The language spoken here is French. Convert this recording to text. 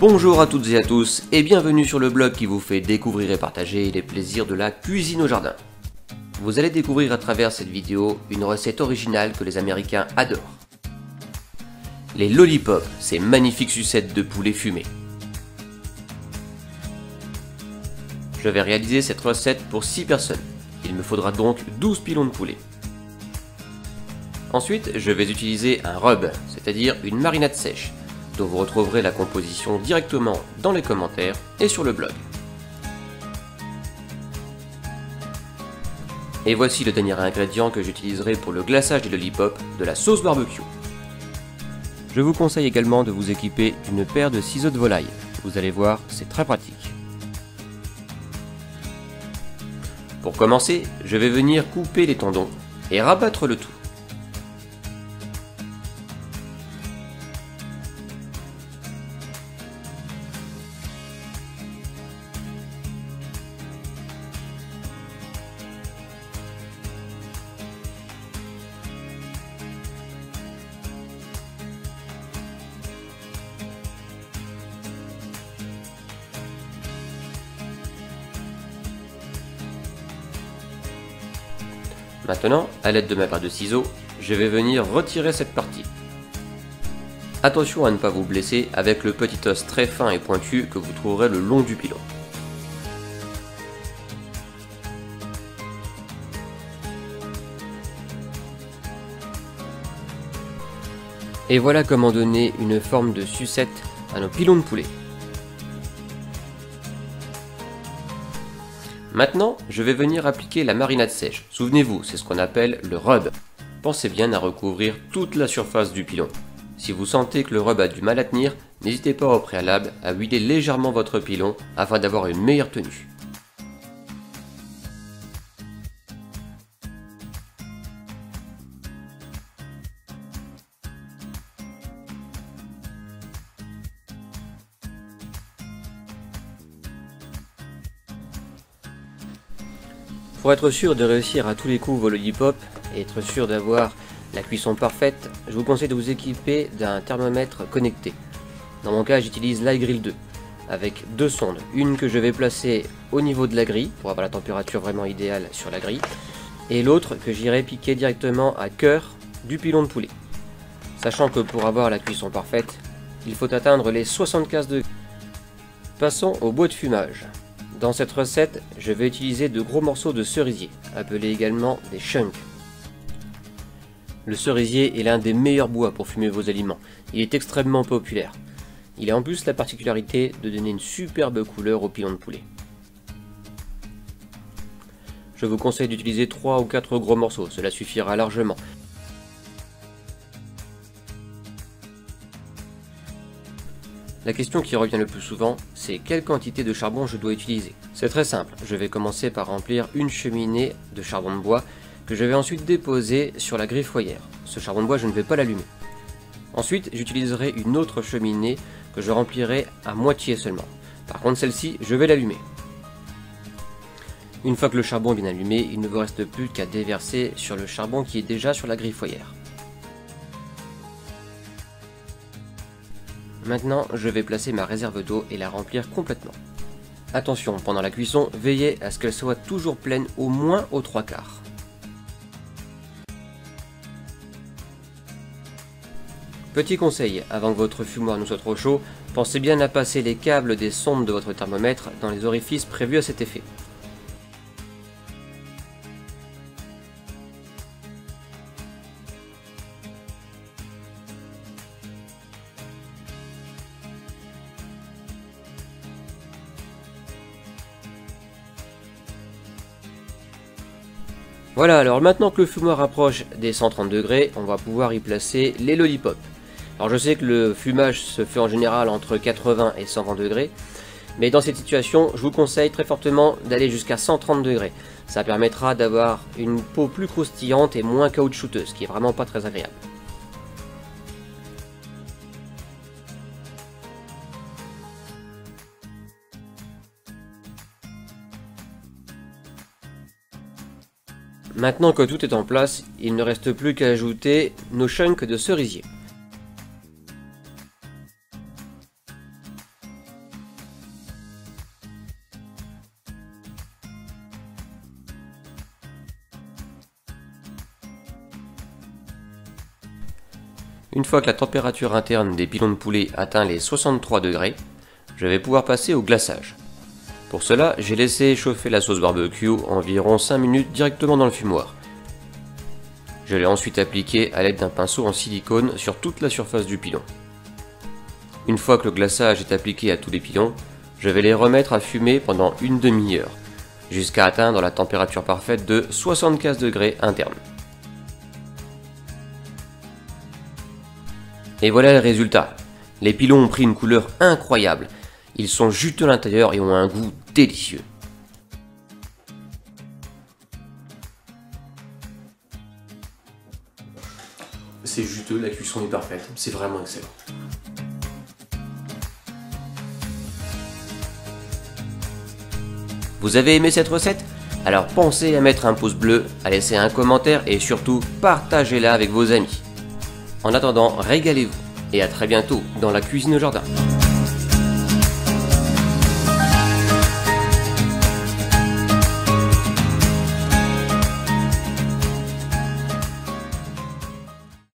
Bonjour à toutes et à tous et bienvenue sur le blog qui vous fait découvrir et partager les plaisirs de la cuisine au jardin. Vous allez découvrir à travers cette vidéo une recette originale que les Américains adorent. Les lollipops, ces magnifiques sucettes de poulet fumé. Je vais réaliser cette recette pour 6 personnes. Il me faudra donc 12 pilons de poulet. Ensuite, je vais utiliser un rub, c'est-à-dire une marinade sèche, dont vous retrouverez la composition directement dans les commentaires et sur le blog. Et voici le dernier ingrédient que j'utiliserai pour le glaçage des lollipops, de la sauce barbecue. Je vous conseille également de vous équiper d'une paire de ciseaux de volaille. Vous allez voir, c'est très pratique. Pour commencer, je vais venir couper les tendons et rabattre le tout. Maintenant, à l'aide de ma paire de ciseaux, je vais venir retirer cette partie. Attention à ne pas vous blesser avec le petit os très fin et pointu que vous trouverez le long du pilon. Et voilà comment donner une forme de sucette à nos pilons de poulet. Maintenant, je vais venir appliquer la marinade sèche. Souvenez-vous, c'est ce qu'on appelle le rub. Pensez bien à recouvrir toute la surface du pilon. Si vous sentez que le rub a du mal à tenir, n'hésitez pas au préalable à huiler légèrement votre pilon afin d'avoir une meilleure tenue. Pour être sûr de réussir à tous les coups vos lollipops et être sûr d'avoir la cuisson parfaite, je vous conseille de vous équiper d'un thermomètre connecté. Dans mon cas, j'utilise l'iGrill 2 avec deux sondes, une que je vais placer au niveau de la grille pour avoir la température vraiment idéale sur la grille, et l'autre que j'irai piquer directement à cœur du pilon de poulet. Sachant que pour avoir la cuisson parfaite, il faut atteindre les 75 degrés. Passons au bois de fumage. Dans cette recette, je vais utiliser de gros morceaux de cerisier, appelés également des chunks. Le cerisier est l'un des meilleurs bois pour fumer vos aliments. Il est extrêmement populaire. Il a en plus la particularité de donner une superbe couleur au pilon de poulet. Je vous conseille d'utiliser 3 ou 4 gros morceaux, cela suffira largement. La question qui revient le plus souvent, c'est quelle quantité de charbon je dois utiliser. C'est très simple, je vais commencer par remplir une cheminée de charbon de bois que je vais ensuite déposer sur la grille foyère. Ce charbon de bois, je ne vais pas l'allumer. Ensuite, j'utiliserai une autre cheminée que je remplirai à moitié seulement. Par contre, celle-ci, je vais l'allumer. Une fois que le charbon est bien allumé, il ne vous reste plus qu'à déverser sur le charbon qui est déjà sur la grille foyère. Maintenant, je vais placer ma réserve d'eau et la remplir complètement. Attention, pendant la cuisson, veillez à ce qu'elle soit toujours pleine au moins aux 3/4. Petit conseil, avant que votre fumoir ne soit trop chaud, pensez bien à passer les câbles des sondes de votre thermomètre dans les orifices prévus à cet effet. Voilà, alors maintenant que le fumoir approche des 130 degrés, on va pouvoir y placer les lollipops. Alors je sais que le fumage se fait en général entre 80 et 120 degrés, mais dans cette situation, je vous conseille très fortement d'aller jusqu'à 130 degrés. Ça permettra d'avoir une peau plus croustillante et moins caoutchouteuse, ce qui est vraiment pas très agréable. Maintenant que tout est en place, il ne reste plus qu'à ajouter nos chunks de cerisier. Une fois que la température interne des pilons de poulet atteint les 63 degrés, je vais pouvoir passer au glaçage. Pour cela, j'ai laissé chauffer la sauce barbecue environ 5 minutes directement dans le fumoir. Je l'ai ensuite appliquée à l'aide d'un pinceau en silicone sur toute la surface du pilon. Une fois que le glaçage est appliqué à tous les pilons, je vais les remettre à fumer pendant une demi-heure, jusqu'à atteindre la température parfaite de 75 degrés interne. Et voilà le résultat. Les pilons ont pris une couleur incroyable. Ils sont juteux à l'intérieur et ont un goût délicieux. C'est juteux, la cuisson est parfaite, c'est vraiment excellent. Vous avez aimé cette recette? Alors pensez à mettre un pouce bleu, à laisser un commentaire et surtout partagez-la avec vos amis. En attendant, régalez-vous et à très bientôt dans la cuisine au jardin.